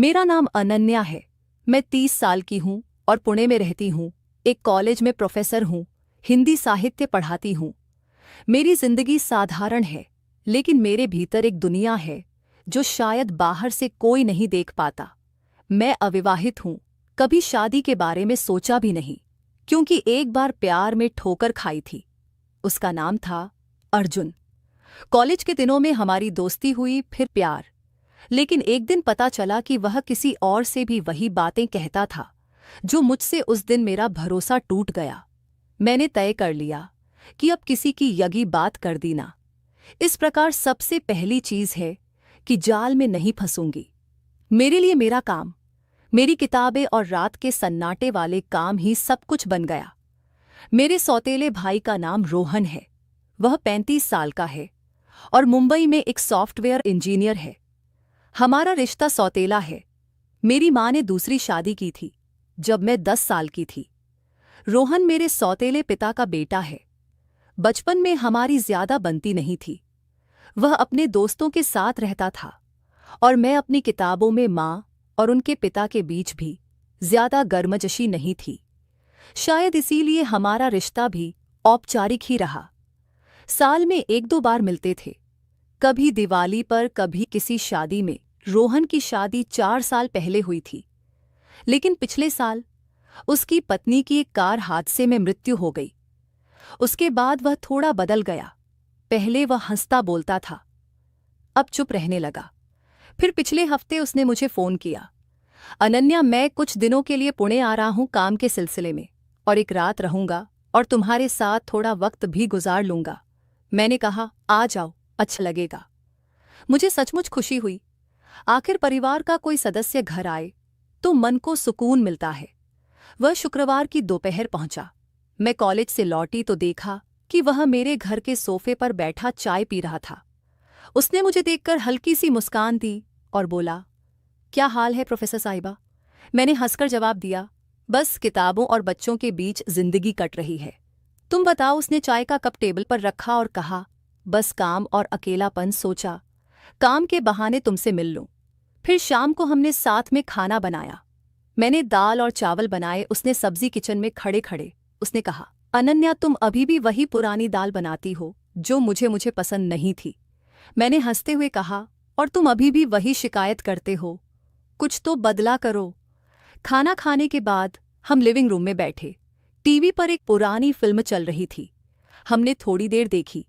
मेरा नाम अनन्या है। मैं 30 साल की हूँ और पुणे में रहती हूँ। एक कॉलेज में प्रोफेसर हूँ। हिंदी साहित्य पढ़ाती हूँ। मेरी जिंदगी साधारण है, लेकिन मेरे भीतर एक दुनिया है जो शायद बाहर से कोई नहीं देख पाता। मैं अविवाहित हूँ। कभी शादी के बारे में सोचा भी नहीं, क्योंकि एक बार प्यार में ठोकर खाई थी। उसका नाम था अर्जुन। कॉलेज के दिनों में हमारी दोस्ती हुई, फिर प्यार। लेकिन एक दिन पता चला कि वह किसी और से भी वही बातें कहता था जो मुझसे। उस दिन मेरा भरोसा टूट गया। मैंने तय कर लिया कि अब किसी की यगी बात कर दी ना। इस प्रकार सबसे पहली चीज है कि जाल में नहीं फंसूंगी। मेरे लिए मेरा काम, मेरी किताबें और रात के सन्नाटे वाले काम ही सब कुछ बन गया। मेरे सौतेले भाई का नाम रोहन है। वह 35 साल का है और मुंबई में एक सॉफ्टवेयर इंजीनियर है। हमारा रिश्ता सौतेला है। मेरी माँ ने दूसरी शादी की थी जब मैं 10 साल की थी। रोहन मेरे सौतेले पिता का बेटा है। बचपन में हमारी ज्यादा बनती नहीं थी। वह अपने दोस्तों के साथ रहता था और मैं अपनी किताबों में माँ और उनके पिता के बीच भी ज्यादा गर्मजशी नहीं थी। शायद इसीलिए हमारा रिश्ता भी औपचारिक ही रहा। साल में 1-2 बार मिलते थे, कभी दिवाली पर, कभी किसी शादी में। रोहन की शादी 4 साल पहले हुई थी, लेकिन पिछले साल उसकी पत्नी की एक कार हादसे में मृत्यु हो गई। उसके बाद वह थोड़ा बदल गया। पहले वह हंसता बोलता था, अब चुप रहने लगा। फिर पिछले हफ्ते उसने मुझे फोन किया, अनन्या, मैं कुछ दिनों के लिए पुणे आ रहा हूं काम के सिलसिले में, और एक रात रहूंगा और तुम्हारे साथ थोड़ा वक्त भी गुजार लूंगा। मैंने कहा, आ जाओ, अच्छा लगेगा। मुझे सचमुच खुशी हुई। आखिर परिवार का कोई सदस्य घर आए तो मन को सुकून मिलता है। वह शुक्रवार की दोपहर पहुंचा। मैं कॉलेज से लौटी तो देखा कि वह मेरे घर के सोफे पर बैठा चाय पी रहा था। उसने मुझे देखकर हल्की सी मुस्कान दी और बोला, क्या हाल है प्रोफेसर साहिबा? मैंने हंसकर जवाब दिया, बस किताबों और बच्चों के बीच जिंदगी कट रही है। तुम बताओ। उसने चाय का कप टेबल पर रखा और कहा, बस काम और अकेलापन। सोचा काम के बहाने तुमसे मिल लूं। फिर शाम को हमने साथ में खाना बनाया। मैंने दाल और चावल बनाए, उसने सब्जी। किचन में खड़े खड़े उसने कहा, अनन्या, तुम अभी भी वही पुरानी दाल बनाती हो जो मुझे पसंद नहीं थी। मैंने हंसते हुए कहा, और तुम अभी भी वही शिकायत करते हो। कुछ तो बदला करो। खाना खाने के बाद हम लिविंग रूम में बैठे। टीवी पर एक पुरानी फिल्म चल रही थी। हमने थोड़ी देर देखी।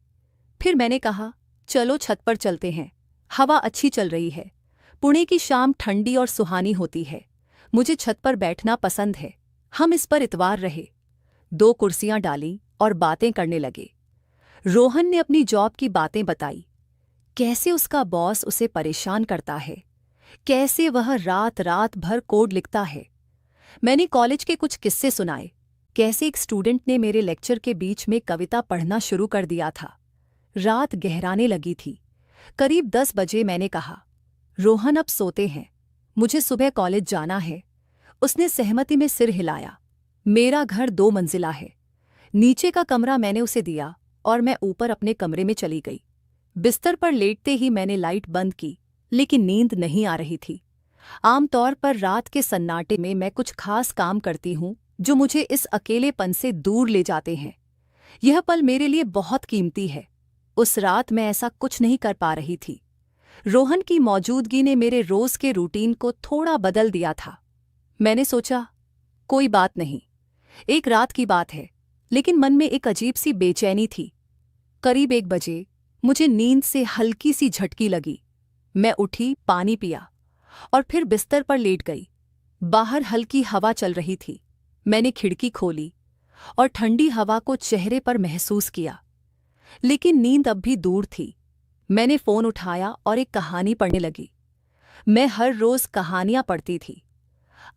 फिर मैंने कहा, चलो छत पर चलते हैं, हवा अच्छी चल रही है। पुणे की शाम ठंडी और सुहानी होती है। मुझे छत पर बैठना पसंद है। हम इस पर इतवार रहे। 2 कुर्सियां डाली और बातें करने लगे। रोहन ने अपनी जॉब की बातें बताई, कैसे उसका बॉस उसे परेशान करता है, कैसे वह रात रात भर कोड लिखता है। मैंने कॉलेज के कुछ किस्से सुनाए, कैसे एक स्टूडेंट ने मेरे लेक्चर के बीच में कविता पढ़ना शुरू कर दिया था। रात गहराने लगी थी। करीब 10 बजे मैंने कहा, रोहन, अब सोते हैं, मुझे सुबह कॉलेज जाना है। उसने सहमति में सिर हिलाया। मेरा घर 2 मंजिला है। नीचे का कमरा मैंने उसे दिया और मैं ऊपर अपने कमरे में चली गई। बिस्तर पर लेटते ही मैंने लाइट बंद की, लेकिन नींद नहीं आ रही थी। आमतौर पर रात के सन्नाटे में मैं कुछ खास काम करती हूँ जो मुझे इस अकेलेपन से दूर ले जाते हैं। यह पल मेरे लिए बहुत कीमती है। उस रात मैं ऐसा कुछ नहीं कर पा रही थी। रोहन की मौजूदगी ने मेरे रोज के रूटीन को थोड़ा बदल दिया था। मैंने सोचा, कोई बात नहीं, एक रात की बात है, लेकिन मन में एक अजीब सी बेचैनी थी। करीब 1 बजे मुझे नींद से हल्की सी झटकी लगी। मैं उठी, पानी पिया और फिर बिस्तर पर लेट गई। बाहर हल्की हवा चल रही थी। मैंने खिड़की खोली और ठंडी हवा को चेहरे पर महसूस किया, लेकिन नींद अब भी दूर थी। मैंने फ़ोन उठाया और एक कहानी पढ़ने लगी। मैं हर रोज़ कहानियाँ पढ़ती थी।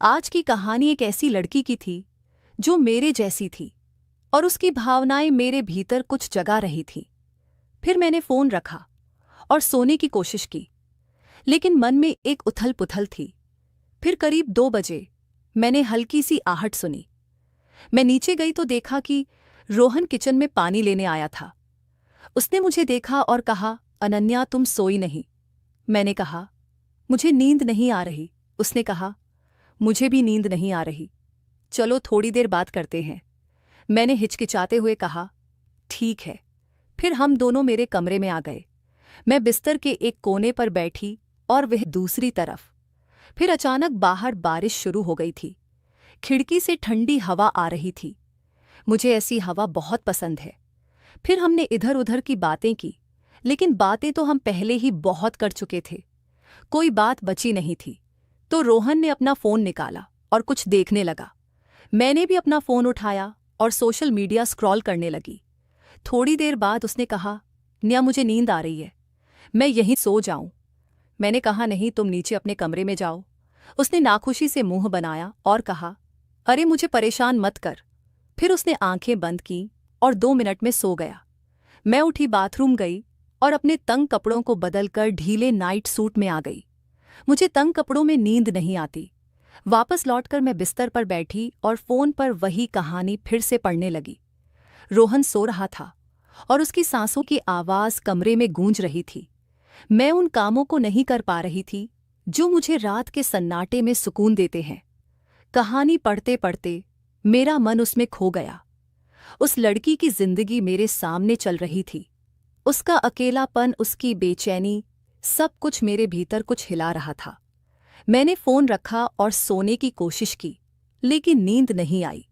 आज की कहानी एक ऐसी लड़की की थी जो मेरे जैसी थी और उसकी भावनाएं मेरे भीतर कुछ जगा रही थी। फिर मैंने फ़ोन रखा और सोने की कोशिश की, लेकिन मन में एक उथल-पुथल थी। फिर करीब 2 बजे मैंने हल्की सी आहट सुनी। मैं नीचे गई तो देखा कि रोहन किचन में पानी लेने आया था। उसने मुझे देखा और कहा, अनन्या, तुम सोई नहीं? मैंने कहा, मुझे नींद नहीं आ रही। उसने कहा, मुझे भी नींद नहीं आ रही, चलो थोड़ी देर बात करते हैं। मैंने हिचकिचाते हुए कहा, ठीक है। फिर हम दोनों मेरे कमरे में आ गए। मैं बिस्तर के एक कोने पर बैठी और वह दूसरी तरफ। फिर अचानक बाहर बारिश शुरू हो गई थी। खिड़की से ठंडी हवा आ रही थी। मुझे ऐसी हवा बहुत पसंद है। फिर हमने इधर उधर की बातें की, लेकिन बातें तो हम पहले ही बहुत कर चुके थे। कोई बात बची नहीं थी। तो रोहन ने अपना फ़ोन निकाला और कुछ देखने लगा। मैंने भी अपना फ़ोन उठाया और सोशल मीडिया स्क्रॉल करने लगी। थोड़ी देर बाद उसने कहा, निया मुझे नींद आ रही है, मैं यहीं सो जाऊं। मैंने कहा, नहीं, तुम नीचे अपने कमरे में जाओ। उसने नाखुशी से मुंह बनाया और कहा, अरे मुझे परेशान मत कर। फिर उसने आंखें बंद की और 2 मिनट में सो गया। मैं उठी, बाथरूम गई और अपने तंग कपड़ों को बदलकर ढीले नाइट सूट में आ गई। मुझे तंग कपड़ों में नींद नहीं आती। वापस लौटकर मैं बिस्तर पर बैठी और फ़ोन पर वही कहानी फिर से पढ़ने लगी। रोहन सो रहा था और उसकी सांसों की आवाज़ कमरे में गूंज रही थी। मैं उन कामों को नहीं कर पा रही थी जो मुझे रात के सन्नाटे में सुकून देते हैं। कहानी पढ़ते पढ़ते मेरा मन उसमें खो गया। उस लड़की की जिंदगी मेरे सामने चल रही थी। उसका अकेलापन, उसकी बेचैनी, सब कुछ मेरे भीतर कुछ हिला रहा था। मैंने फ़ोन रखा और सोने की कोशिश की, लेकिन नींद नहीं आई।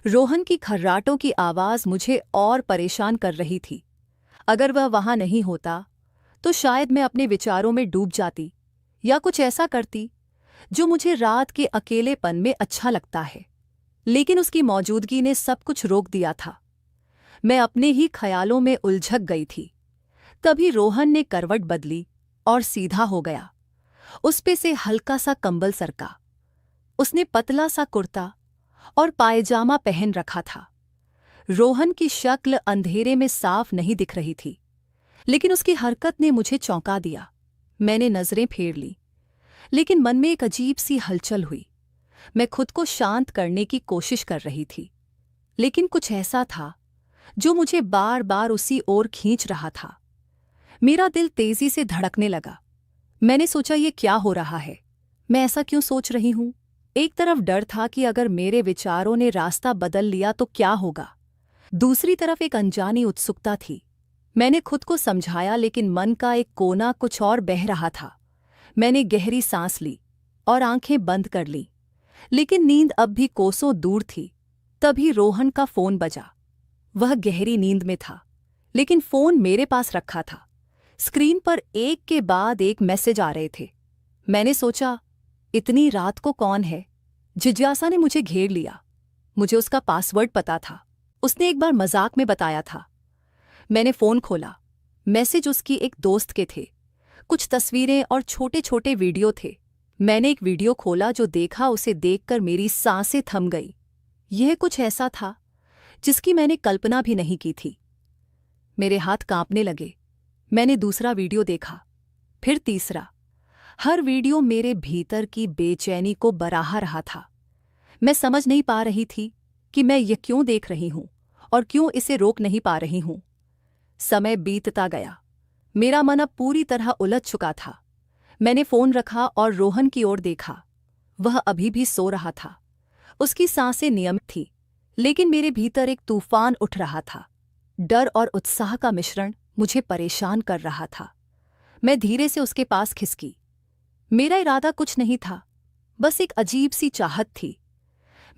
रोहन की खर्राटों की आवाज़ मुझे और परेशान कर रही थी। अगर वह वहाँ नहीं होता तो शायद मैं अपने विचारों में डूब जाती या कुछ ऐसा करती जो मुझे रात के अकेलेपन में अच्छा लगता है। लेकिन उसकी मौजूदगी ने सब कुछ रोक दिया था। मैं अपने ही ख्यालों में उलझक गई थी। तभी रोहन ने करवट बदली और सीधा हो गया। उस पे से हल्का सा कंबल सरका। उसने पतला सा कुर्ता और पायजामा पहन रखा था। रोहन की शक्ल अंधेरे में साफ नहीं दिख रही थी, लेकिन उसकी हरकत ने मुझे चौंका दिया। मैंने नजरें फेर ली, लेकिन मन में एक अजीब सी हलचल हुई। मैं खुद को शांत करने की कोशिश कर रही थी, लेकिन कुछ ऐसा था जो मुझे बार बार उसी ओर खींच रहा था। मेरा दिल तेजी से धड़कने लगा। मैंने सोचा, ये क्या हो रहा है? मैं ऐसा क्यों सोच रही हूं? एक तरफ डर था कि अगर मेरे विचारों ने रास्ता बदल लिया तो क्या होगा। दूसरी तरफ एक अनजानी उत्सुकता थी। मैंने खुद को समझाया, लेकिन मन का एक कोना कुछ और बह रहा था। मैंने गहरी सांस ली और आंखें बंद कर लीं, लेकिन नींद अब भी कोसों दूर थी। तभी रोहन का फ़ोन बजा। वह गहरी नींद में था, लेकिन फ़ोन मेरे पास रखा था। स्क्रीन पर एक के बाद एक मैसेज आ रहे थे। मैंने सोचा, इतनी रात को कौन है? जिज्ञासा ने मुझे घेर लिया। मुझे उसका पासवर्ड पता था। उसने एक बार मजाक में बताया था। मैंने फ़ोन खोला। मैसेज उसकी एक दोस्त के थे। कुछ तस्वीरें और छोटे छोटे वीडियो थे। मैंने एक वीडियो खोला, जो देखा उसे देखकर मेरी सांसें थम गई। यह कुछ ऐसा था जिसकी मैंने कल्पना भी नहीं की थी। मेरे हाथ कांपने लगे। मैंने दूसरा वीडियो देखा, फिर तीसरा। हर वीडियो मेरे भीतर की बेचैनी को बराहा रहा था। मैं समझ नहीं पा रही थी कि मैं ये क्यों देख रही हूं और क्यों इसे रोक नहीं पा रही हूं। समय बीतता गया। मेरा मन अब पूरी तरह उलझ चुका था। मैंने फ़ोन रखा और रोहन की ओर देखा। वह अभी भी सो रहा था। उसकी सांसें नियमित थीं, लेकिन मेरे भीतर एक तूफान उठ रहा था। डर और उत्साह का मिश्रण मुझे परेशान कर रहा था। मैं धीरे से उसके पास खिसकी। मेरा इरादा कुछ नहीं था, बस एक अजीब सी चाहत थी।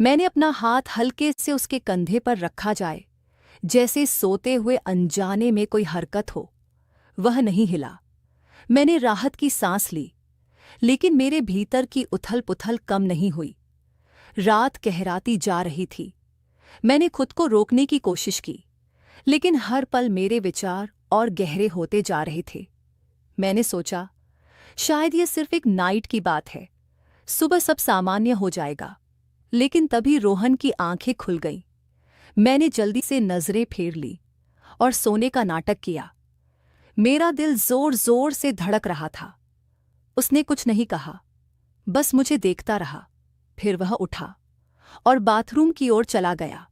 मैंने अपना हाथ हल्के से उसके कंधे पर रखा जाए, जैसे सोते हुए अनजाने में कोई हरकत हो। वह नहीं हिला। मैंने राहत की सांस ली, लेकिन मेरे भीतर की उथल पुथल कम नहीं हुई। रात गहराती जा रही थी। मैंने खुद को रोकने की कोशिश की, लेकिन हर पल मेरे विचार और गहरे होते जा रहे थे। मैंने सोचा, शायद यह सिर्फ एक नाइट की बात है, सुबह सब सामान्य हो जाएगा। लेकिन तभी रोहन की आंखें खुल गईं। मैंने जल्दी से नजरें फेर ली और सोने का नाटक किया। मेरा दिल जोर जोर से धड़क रहा था। उसने कुछ नहीं कहा, बस मुझे देखता रहा। फिर वह उठा और बाथरूम की ओर चला गया।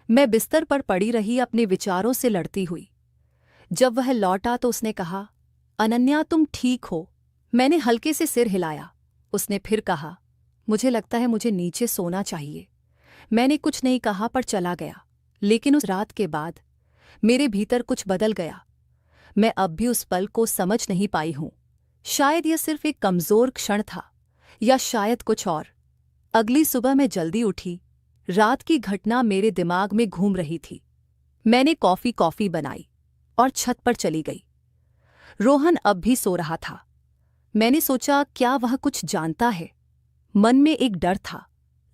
मैं बिस्तर पर पड़ी रही, अपने विचारों से लड़ती हुई। जब वह लौटा तो उसने कहा, अनन्या तुम ठीक हो? मैंने हल्के से सिर हिलाया। उसने फिर कहा, मुझे लगता है मुझे नीचे सोना चाहिए। मैंने कुछ नहीं कहा पर चला गया। लेकिन उस रात के बाद मेरे भीतर कुछ बदल गया। मैं अब भी उस पल को समझ नहीं पाई हूं। शायद यह सिर्फ एक कमजोर क्षण था, या शायद कुछ और। अगली सुबह मैं जल्दी उठी। रात की घटना मेरे दिमाग में घूम रही थी। मैंने कॉफी बनाई और छत पर चली गई। रोहन अब भी सो रहा था। मैंने सोचा, क्या वह कुछ जानता है? मन में एक डर था,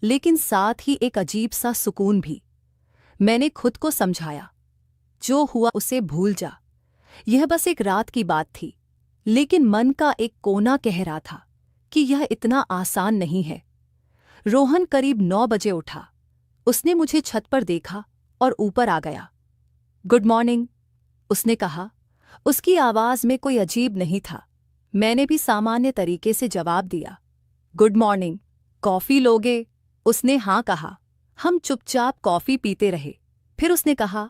लेकिन साथ ही एक अजीब सा सुकून भी। मैंने खुद को समझाया, जो हुआ उसे भूल जा। यह बस एक रात की बात थी। लेकिन मन का एक कोना कह रहा था कि यह इतना आसान नहीं है। रोहन करीब 9 बजे उठा। उसने मुझे छत पर देखा और ऊपर आ गया। गुड मॉर्निंग, उसने कहा। उसकी आवाज में कोई अजीब नहीं था। मैंने भी सामान्य तरीके से जवाब दिया, गुड मॉर्निंग। कॉफी लोगे? उसने हाँ कहा। हम चुपचाप कॉफी पीते रहे। फिर उसने कहा,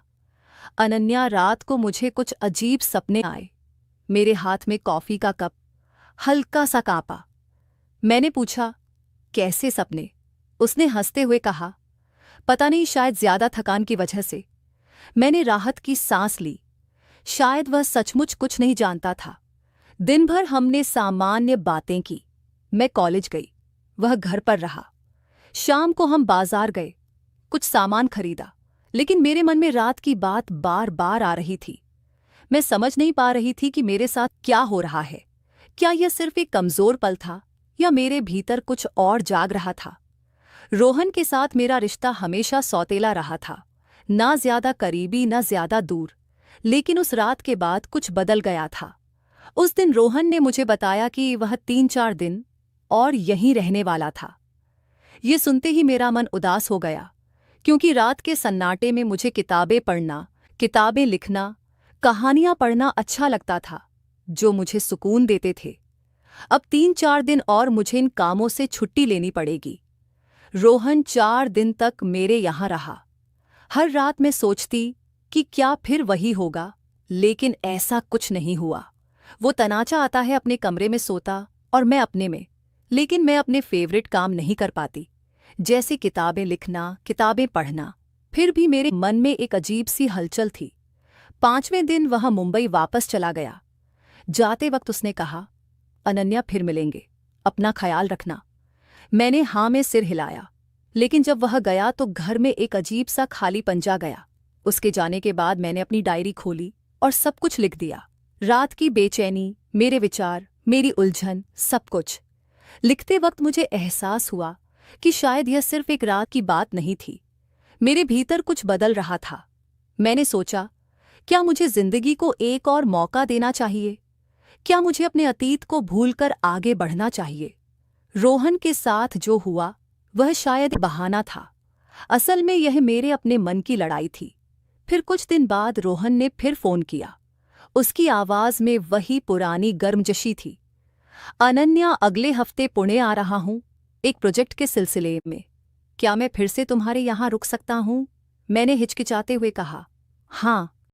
अनन्या, रात को मुझे कुछ अजीब सपने आए। मेरे हाथ में कॉफी का कप हल्का सा कांपा। मैंने पूछा, कैसे सपने? उसने हंसते हुए कहा, पता नहीं, शायद ज्यादा थकान की वजह से। मैंने राहत की सांस ली। शायद वह सचमुच कुछ नहीं जानता था। दिन भर हमने सामान्य बातें की। मैं कॉलेज गई, वह घर पर रहा। शाम को हम बाजार गए, कुछ सामान खरीदा। लेकिन मेरे मन में रात की बात बार बार आ रही थी। मैं समझ नहीं पा रही थी कि मेरे साथ क्या हो रहा है। क्या यह सिर्फ एक कमजोर पल था, या मेरे भीतर कुछ और जाग रहा था? रोहन के साथ मेरा रिश्ता हमेशा सौतेला रहा था, ना ज्यादा करीबी ना ज्यादा दूर। लेकिन उस रात के बाद कुछ बदल गया था। उस दिन रोहन ने मुझे बताया कि वह 3-4 दिन और यहीं रहने वाला था। ये सुनते ही मेरा मन उदास हो गया, क्योंकि रात के सन्नाटे में मुझे किताबें पढ़ना, किताबें लिखना, कहानियां पढ़ना अच्छा लगता था, जो मुझे सुकून देते थे। अब 3-4 दिन और मुझे इन कामों से छुट्टी लेनी पड़ेगी। रोहन 4 दिन तक मेरे यहाँ रहा। हर रात मैं सोचती कि क्या फिर वही होगा, लेकिन ऐसा कुछ नहीं हुआ। वो तनाचा आता है, अपने कमरे में सोता और मैं अपने में। लेकिन मैं अपने फेवरेट काम नहीं कर पाती, जैसे किताबें लिखना, किताबें पढ़ना। फिर भी मेरे मन में एक अजीब सी हलचल थी। 5वें दिन वह मुंबई वापस चला गया। जाते वक्त उसने कहा, अनन्या, फिर मिलेंगे, अपना ख्याल रखना। मैंने हाँ में सिर हिलाया। लेकिन जब वह गया तो घर में एक अजीब सा खालीपन जा गया। उसके जाने के बाद मैंने अपनी डायरी खोली और सब कुछ लिख दिया। रात की बेचैनी, मेरे विचार, मेरी उलझन, सब कुछ। लिखते वक्त मुझे एहसास हुआ कि शायद यह सिर्फ एक रात की बात नहीं थी। मेरे भीतर कुछ बदल रहा था। मैंने सोचा, क्या मुझे जिंदगी को एक और मौका देना चाहिए? क्या मुझे अपने अतीत को भूलकर आगे बढ़ना चाहिए? रोहन के साथ जो हुआ वह शायद बहाना था। असल में यह मेरे अपने मन की लड़ाई थी। फिर कुछ दिन बाद रोहन ने फिर फोन किया। उसकी आवाज में वही पुरानी गर्मजशी थी। अनन्या, अगले हफ्ते पुणे आ रहा हूं, एक प्रोजेक्ट के सिलसिले में। क्या मैं फिर से तुम्हारे यहाँ रुक सकता हूं? मैंने हिचकिचाते हुए कहा, हाँ,